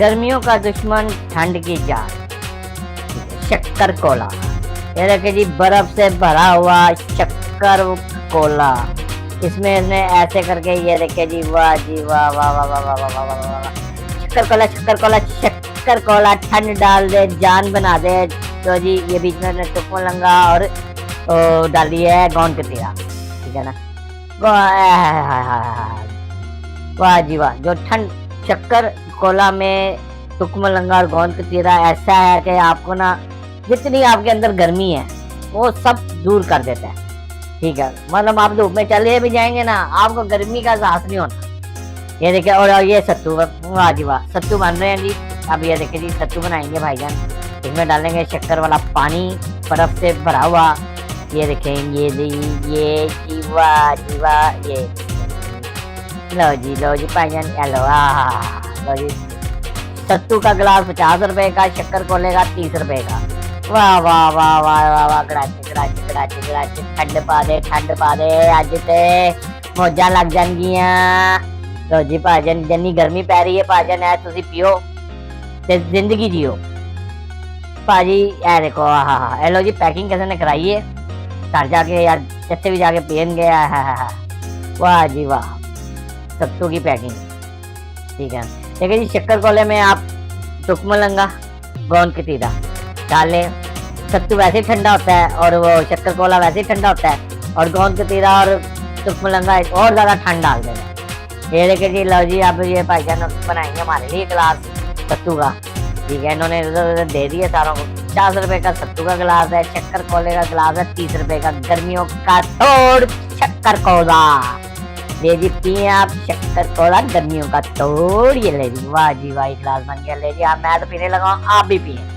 गर्मियों का दुश्मन ठंड की जान, शक्कर कोला। ये देखिए जी, बर्फ से भरा हुआ शक्कर कोला। इसमें इसने ऐसे करके, ये देखिए जी, वाह जी वाह, वाह वाह वाह वाह वाह वाह वाह वाह। शक्कर कोला, शक्कर कोला, शक्कर कोला, ठंड डाल दे, जान बना दे। तो जी ये बीच में टुकमलंगा और डाली है गोंद कतीरा, ठीक है ना। वाह जी वाह, जो ठंड शक्कर कोला में टुकमलंगा और गोंद कतीरा ऐसा है कि आपको ना जितनी आपके अंदर गर्मी है वो सब दूर कर देता है, ठीक है। मतलब आप धूप में चले भी जाएंगे ना, आपको गर्मी का एहसास नहीं होता। ये देखिए, और ये सत्तू, वाह जी वाह, सत्तू बन रहे हैं जी। अब ये देखिए जी, सत्तू बनाएंगे भाईजान। इसमें डालेंगे शक्कर वाला पानी, बर्फ से भरा हुआ। ये देखेंगे, ये जी वाह जी वाह। ये लो जी भाईजान, हेलो, लो जी। सत्तू का गिलास 50 रुपए का, शक्कर कोले का 30 रुपए का। वाह वाह वाह वाह वाह वाह, कड़ाचे ठंड पा दे अज ते मौजा लग जाएंगियां। लो जी भाजन, जिन्नी गर्मी पै रही है भाजन, है तुसी पियो ते जिंदगी जियो भाजी। ए देखो, हाँ, लो जी, पैकिंग कैसे ने कराई है, घर जाके यार जैसे भी जाके पहन गया है। वाह जी वाह, सत्तू की पैकिंग, ठीक है। देखिए जी, शक्कर कोले में आप टुकमलंगा, गोंद कतीरा डाले। सत्तू वैसे ही ठंडा होता है और वो शक्कर कोला वैसे ही ठंडा होता है, और गोंद कतीरा और टुकमलंगा और ज्यादा ठंड डाल देना। ये देखिए जी, लो जी, अब ये भाईजान बनाएंगे हमारे लिए गिलास सत्तू का, ठीक है। इन्होंने दे दिए सारों को। 50 रुपए का सत्तू का गिलास है, शक्कर कोले का गिलास है 30 रुपए का। गर्मियों का तोड़ शक्कर कोला, ले जी पिए आप शक्कर कोला, गर्मियों का तोड़। ये ले जी, वाह जी वाह, गिलास बन गया। ले जी, आप, मैं तो पीने लगा, आप भी पिए।